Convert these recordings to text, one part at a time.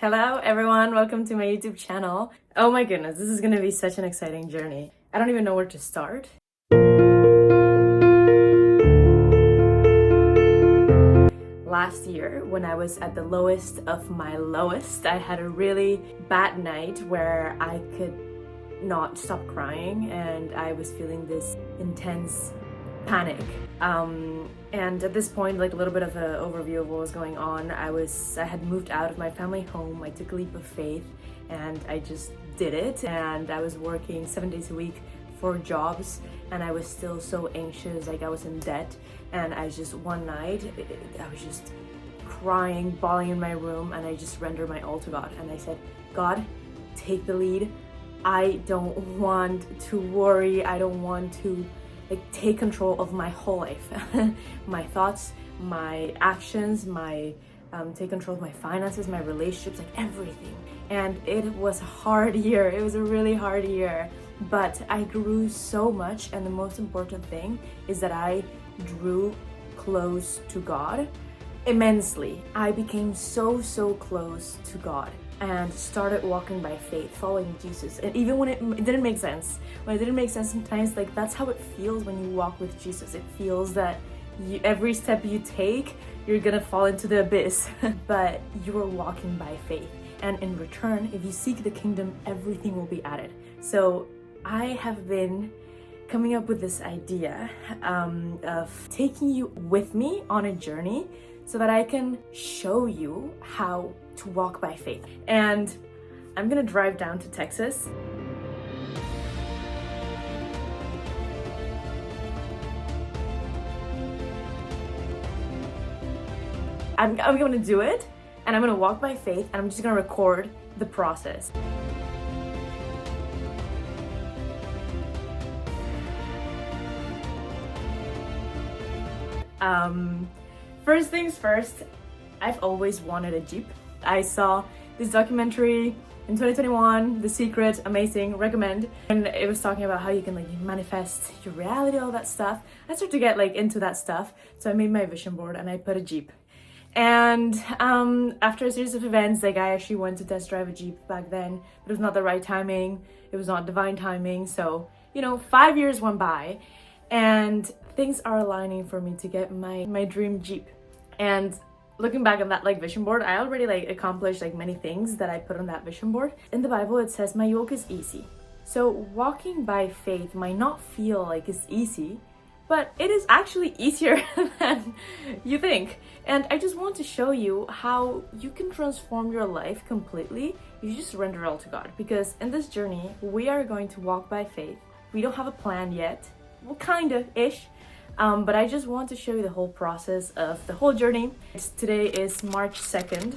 Hello everyone, welcome to my YouTube channel. Oh my goodness, this is gonna be such an exciting journey. I don't even know where to start. Last year, when I was at the lowest of my lowest, I had a really bad night where I could not stop crying and I was feeling this intense panic. And at this point, like a little bit of an overview of what was going on, I had moved out of my family home. I took a leap of faith and I just did it. And I was working 7 days a week, 4 jobs, and I was still so anxious, like I was in debt. And one night, I was just crying, bawling in my room, and I just rendered my all to God. And I said, God, take the lead. I don't want to worry. I don't want to take control of my whole life. My thoughts, my actions, take control of my finances, my relationships, like everything. And it was a hard year. It was a really hard year, but I grew so much. And the most important thing is that I drew close to God immensely. I became so close to God and started walking by faith, following Jesus. And even when it didn't make sense, sometimes, like, that's how it feels when you walk with Jesus. It feels that every step you take, you're gonna fall into the abyss, but you are walking by faith. And in return, if you seek the kingdom, everything will be added. So I have been coming up with this idea of taking you with me on a journey so that I can show you how to walk by faith. And I'm gonna drive down to Texas. I'm gonna do it, and I'm gonna walk by faith, and I'm just gonna record the process. First things first, I've always wanted a Jeep. I saw this documentary in 2021, The Secret, amazing, recommend. And it was talking about how you can manifest your reality, all that stuff. I started to get into that stuff. So I made my vision board and I put a Jeep. And after a series of events, I actually went to test drive a Jeep back then, but it was not the right timing. It was not divine timing. So, 5 years went by and things are aligning for me to get my dream Jeep. And looking back on that vision board, I already accomplished many things that I put on that vision board. In the Bible, it says, my yoke is easy. So walking by faith might not feel like it's easy, but it is actually easier than you think. And I just want to show you how you can transform your life completely. You just surrender it all to God. Because in this journey, we are going to walk by faith. We don't have a plan yet. Well, kinda-ish. But I just want to show you the whole process of the whole journey. Today is March 2nd,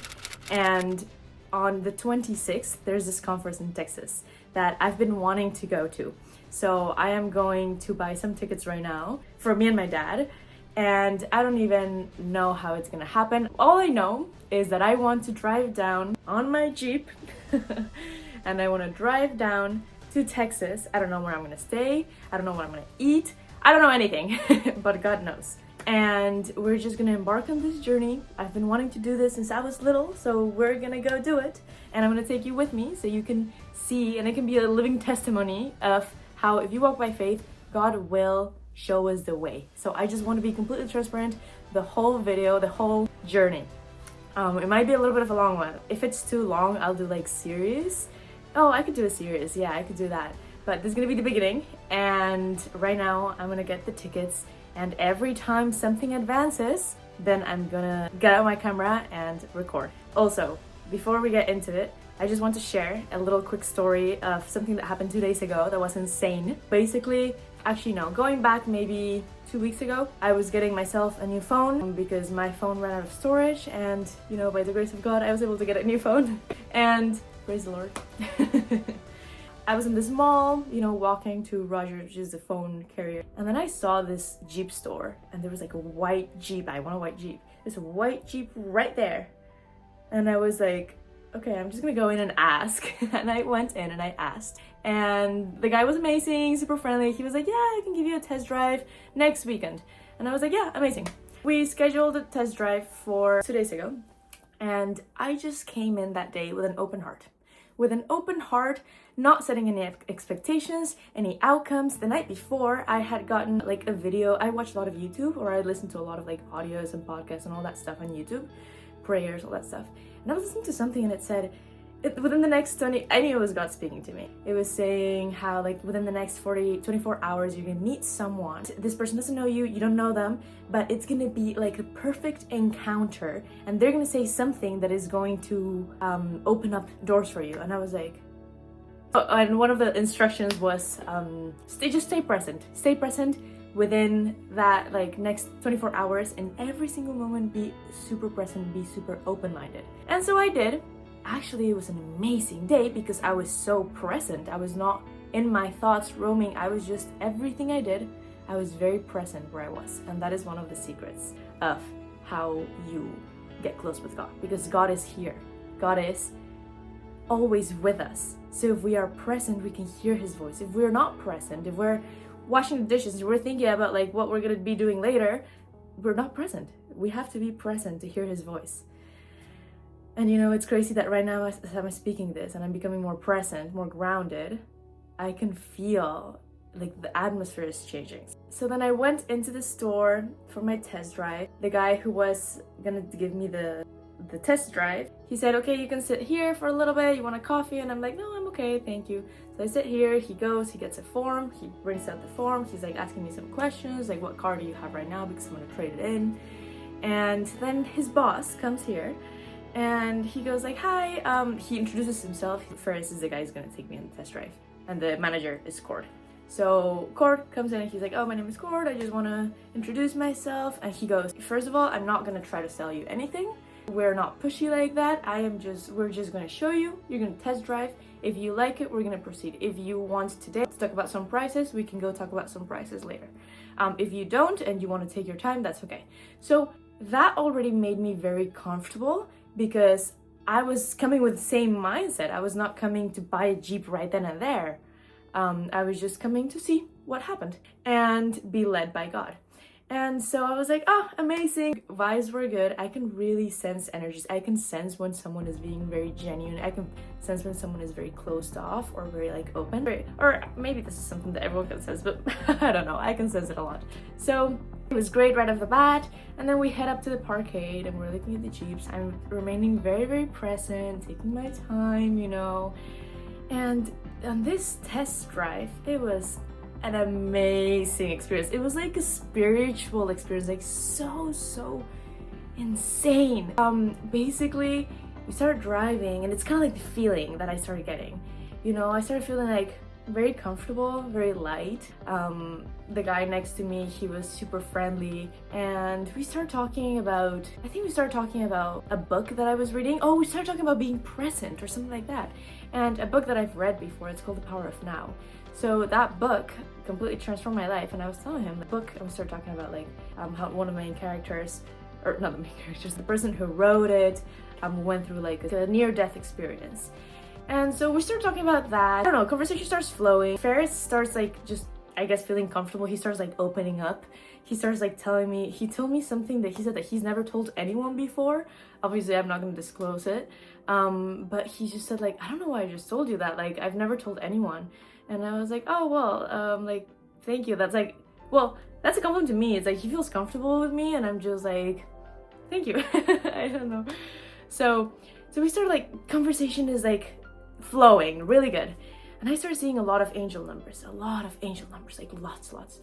and on the 26th, there's this conference in Texas that I've been wanting to go to. So I am going to buy some tickets right now for me and my dad, and I don't even know how it's gonna happen. All I know is that I want to drive down on my Jeep, and I want to drive down to Texas. I don't know where I'm gonna stay. I don't know what I'm gonna eat. I don't know anything, but God knows. And we're just gonna embark on this journey. I've been wanting to do this since I was little, so we're gonna go do it. And I'm gonna take you with me so you can see, and it can be a living testimony of how if you walk by faith, God will show us the way. So I just want to be completely transparent, the whole video, the whole journey. It might be a little bit of a long one. If it's too long, I'll do series. Oh, I could do a series. Yeah, I could do that. But this is gonna be the beginning, and right now I'm gonna get the tickets, and every time something advances, then I'm gonna get out my camera and record. Also, before we get into it, I just want to share a little quick story of something that happened 2 days ago that was insane. Basically, actually no, going back maybe 2 weeks ago, I was getting myself a new phone because my phone ran out of storage, and by the grace of God, I was able to get a new phone. And praise the Lord. I was in this mall, walking to Roger, which is the phone carrier. And then I saw this Jeep store, and there was a white Jeep. I want a white Jeep. There's a white Jeep right there. And I was like, okay, I'm just gonna go in and ask. And I went in and I asked. And the guy was amazing, super friendly. He was like, yeah, I can give you a test drive next weekend. And I was like, yeah, amazing. We scheduled a test drive for 2 days ago. And I just came in that day with an open heart. With an open heart, not setting any expectations, any outcomes. The night before, I had gotten like a video. I watched a lot of YouTube, or I listened to a lot of like audios and podcasts and all that stuff on YouTube, prayers, all that stuff. And I was listening to something and it said, within the next 20, I knew it was God speaking to me. It was saying how like within the next 24 hours, you're gonna meet someone. This person doesn't know you, you don't know them, but it's gonna be like a perfect encounter, and they're gonna say something that is going to open up doors for you. And I was like, oh, and one of the instructions was just stay present within that like next 24 hours, and every single moment be super present, be super open-minded. And so I did. Actually, it was an amazing day because I was so present. I was not in my thoughts roaming. I was just, everything I did, I was very present where I was. And that is one of the secrets of how you get close with God, because God is here. God is always with us. So if we are present, we can hear his voice. If we're not present, if we're washing the dishes, if we're thinking about like what we're gonna be doing later, we're not present. We have to be present to hear his voice. And you know, it's crazy that right now as I'm speaking this and I'm becoming more present, more grounded, I can feel like the atmosphere is changing. So then I went into the store for my test drive. The guy who was gonna give me the test drive, he said, okay, you can sit here for a little bit, you want a coffee? And I'm like, no, I'm okay, thank you. So I sit here, he goes, he gets a form, he brings out the form, he's like asking me some questions, like what car do you have right now, because I'm gonna trade it in. And then his boss comes here and he goes like, hi, he introduces himself. First is the guy who's gonna take me on the test drive, and the manager is Cord. So Cord comes in and he's like, oh, my name is Cord, I just wanna introduce myself. And he goes, first of all, I'm not gonna try to sell you anything. We're not pushy like that. We're just gonna show you, you're gonna test drive. If you like it, we're gonna proceed. If you want today to talk about some prices, we can go talk about some prices later. If you don't and you wanna take your time, that's okay. So that already made me very comfortable, because I was coming with the same mindset. I was not coming to buy a Jeep right then and there. I was just coming to see what happened and be led by God. And so I was like, oh, amazing. Vibes were good. I can really sense energies. I can sense when someone is being very genuine. I can sense when someone is very closed off or very like open. Or maybe this is something that everyone can sense, but I don't know. I can sense it a lot. So it was great right off the bat. And then we head up to the parkade and we're looking at the Jeeps. I'm remaining very, very present, taking my time, you know. And on this test drive, it was an amazing experience. It was like a spiritual experience, like so insane. Basically, we started driving and it's kind of like the feeling that I started getting. You know, I started feeling like very comfortable, very light. The guy next to me, he was super friendly, and we started talking about, I think we started talking about a book that I was reading. Oh, we started talking about being present or something like that. And a book that I've read before, it's called The Power of Now. So that book completely transformed my life, and I was telling him the book, and we started talking about like how one of the main characters, or not the main characters, the person who wrote it went through like a near-death experience. And so we started talking about that. I don't know, conversation starts flowing. Ferris starts like just, I guess, feeling comfortable. He starts like opening up. He starts like telling me, he told me something that he said that he's never told anyone before. Obviously, I'm not going to disclose it. But he just said like, I don't know why I just told you that. Like, I've never told anyone. And I was like, oh, well, like, thank you. That's like, well, that's a compliment to me. It's like, he feels comfortable with me. And I'm just like, thank you. I don't know. So we started like, conversation is like flowing really good. And I started seeing a lot of angel numbers, like lots.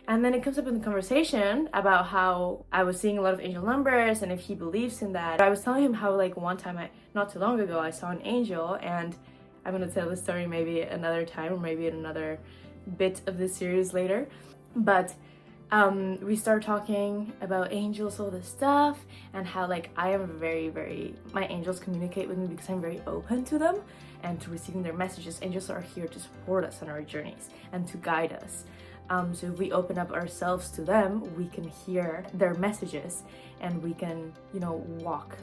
And then it comes up in the conversation about how I was seeing a lot of angel numbers and if he believes in that. I was telling him how like one time, not too long ago, I saw an angel, and I'm gonna tell this story maybe another time or maybe in another bit of this series later. But we started talking about angels, all this stuff, and how like I am my angels communicate with me because I'm very open to them and to receiving their messages. Angels are here to support us on our journeys and to guide us. So if we open up ourselves to them, we can hear their messages and we can, you know, walk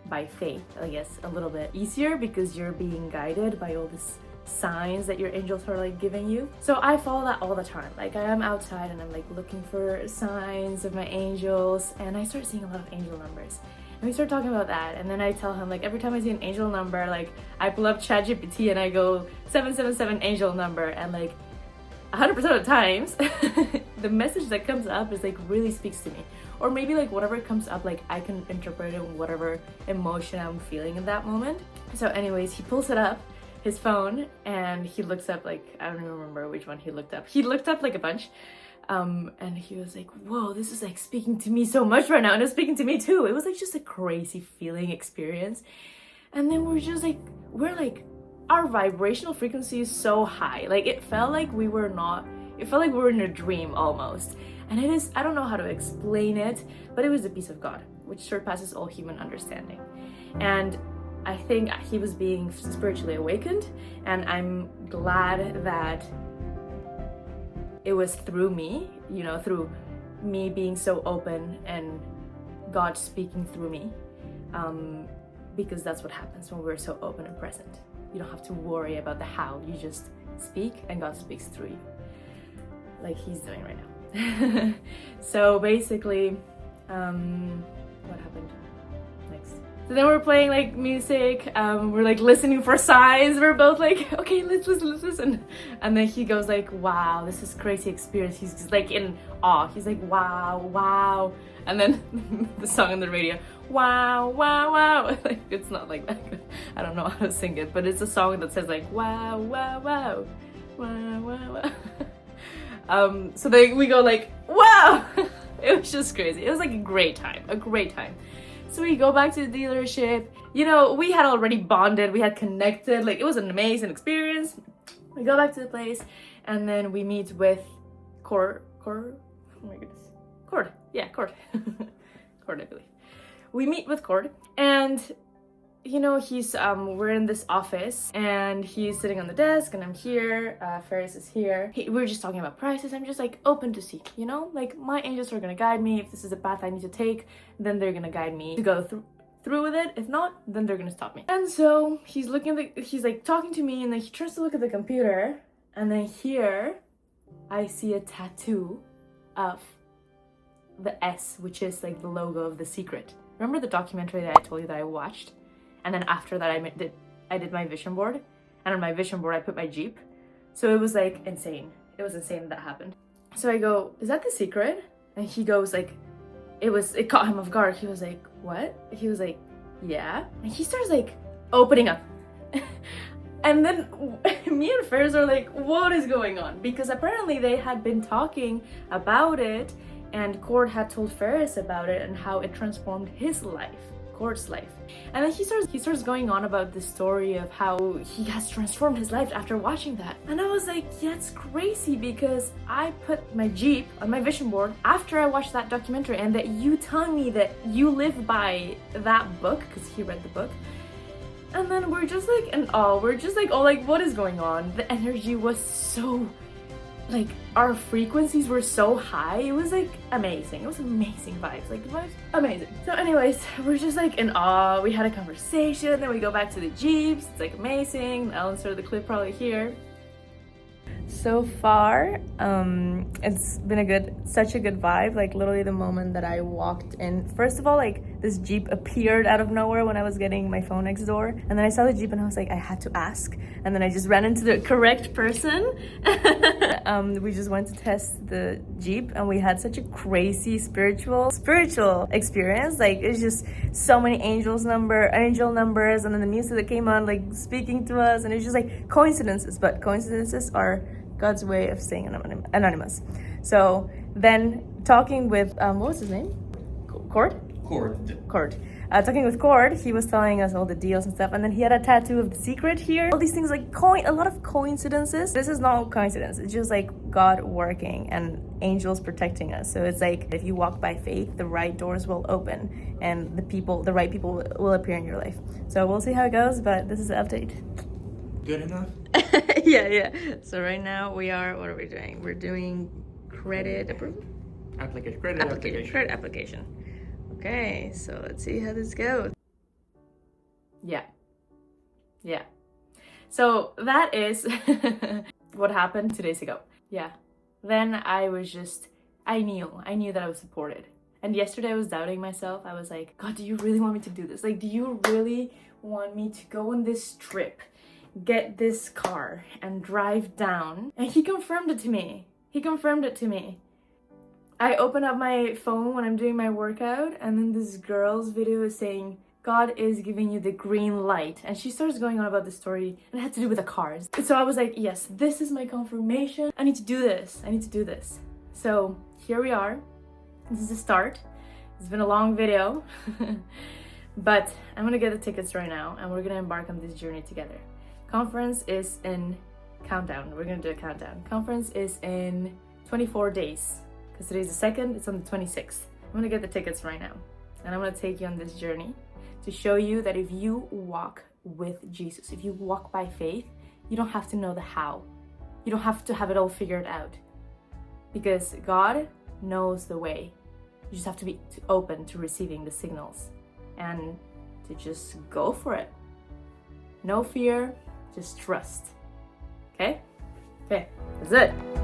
by faith, I guess, a little bit easier because you're being guided by all this signs that your angels are like giving you. So I follow that all the time. Like I am outside and I'm like looking for signs of my angels, and I start seeing a lot of angel numbers. And we start talking about that, and then I tell him, like, every time I see an angel number, like, I pull up ChatGPT and I go 777 angel number, and like 100% of the times the message that comes up is like really speaks to me. Or maybe like whatever comes up, like I can interpret it in whatever emotion I'm feeling in that moment. So anyways, he pulls it up, his phone, and he looks up, like, I don't even remember which one he looked up. He looked up like a bunch. And he was like, whoa, this is like speaking to me so much right now. And it was speaking to me too. It was like just a crazy feeling experience. And then we're like, our vibrational frequency is so high. Like it felt like we were in a dream almost. And it is, I don't know how to explain it, but it was the peace of God, which surpasses all human understanding. And I think he was being spiritually awakened. And I'm glad that it was through me, you know, through me being so open and God speaking through me, because that's what happens when we're so open and present. You don't have to worry about the how, you just speak and God speaks through you, like he's doing right now. So basically, what happened next? So then we're playing like music, we're like listening for signs, we're both like, okay, let's listen. And then he goes like, wow, this is crazy experience. He's just like in awe. He's like, wow. And then the song on the radio, wow. Like, it's not like that. I don't know how to sing it, but it's a song that says like, wow. So then we go like, wow. It was just crazy. It was like a great time. So we go back to the dealership. You know, we had already bonded, we had connected, like it was an amazing experience. We go back to the place, and then we meet with Cord. Oh my goodness. Cord, I believe. We meet with Cord, and you know, he's we're in this office, and he's sitting on the desk, and I'm here. Ferris is here. We're just talking about prices. I'm just like open to see, you know, like my angels are gonna guide me. If this is a path I need to take, then they're gonna guide me to go through with it. If not, then they're gonna stop me. And so he's he's like talking to me, and then he tries to look at the computer, and then here I see a tattoo of the S, which is like the logo of The Secret. Remember the documentary that I told you that I watched? And then after that, I did my vision board, and on my vision board I put my Jeep. So it was like insane. It was insane that happened. So I go, is that The Secret? And he goes like, it caught him off guard. He was like, what? He was like, yeah. And he starts like opening up. And then me and Ferris are like, what is going on? Because apparently they had been talking about it, and Cord had told Ferris about it and how it transformed his life. Cord's life. And then he starts going on about the story of how he has transformed his life after watching that. And I was like, yeah, it's crazy, because I put my Jeep on my vision board after I watched that documentary, and that you telling me that you live by that book, because he read the book. And then we're just like in awe. We're just like, oh, like, what is going on? The energy was so, like, our frequencies were so high. It was like amazing. It was amazing vibes. Like, the vibes, amazing. So anyways, we're just like in awe. We had a conversation, then we go back to the Jeeps. It's like amazing. I'll insert the clip probably here. So far, it's been such a good vibe. Like literally the moment that I walked in, first of all, like this Jeep appeared out of nowhere when I was getting my phone next door, and then I saw the Jeep and I was like, I had to ask, and then I just ran into the correct person. We just went to test the Jeep, and we had such a crazy spiritual experience. Like it's just so many angel numbers, and then the music that came on, like speaking to us, and it's just like coincidences, but coincidences are God's way of staying anonymous. So then talking with, what was his name? Cord. Talking with Cord, he was telling us all the deals and stuff, and then he had a tattoo of The Secret here. All these things, like a lot of coincidences. This is not coincidence. It's just like God working and angels protecting us. So it's like if you walk by faith, the right doors will open, and the right people will appear in your life. So we'll see how it goes, but this is the update. Good enough? Yeah. So right now what are we doing? We're doing credit approval? Credit application. Okay, so let's see how this goes. Yeah. So that is what happened 2 days ago. Yeah. Then I knew that I was supported. And yesterday I was doubting myself. I was like, God, do you really want me to do this? Like, do you really want me to go on this trip, get this car and drive down? And he confirmed it to me. He confirmed it to me. I open up my phone when I'm doing my workout, and then this girl's video is saying, God is giving you the green light. And she starts going on about the story, and it had to do with the cars. So I was like, yes, this is my confirmation. I need to do this. I need to do this. So here we are. This is the start. It's been a long video, but I'm gonna get the tickets right now, and we're gonna embark on this journey together. Conference is in countdown. We're gonna do a countdown. Conference is in 24 days. Because today's the 2nd, it's on the 26th. I'm gonna get the tickets right now. And I'm gonna take you on this journey to show you that if you walk with Jesus, if you walk by faith, you don't have to know the how. You don't have to have it all figured out. Because God knows the way. You just have to be open to receiving the signals and to just go for it. No fear, just trust. Okay? Okay, that's it.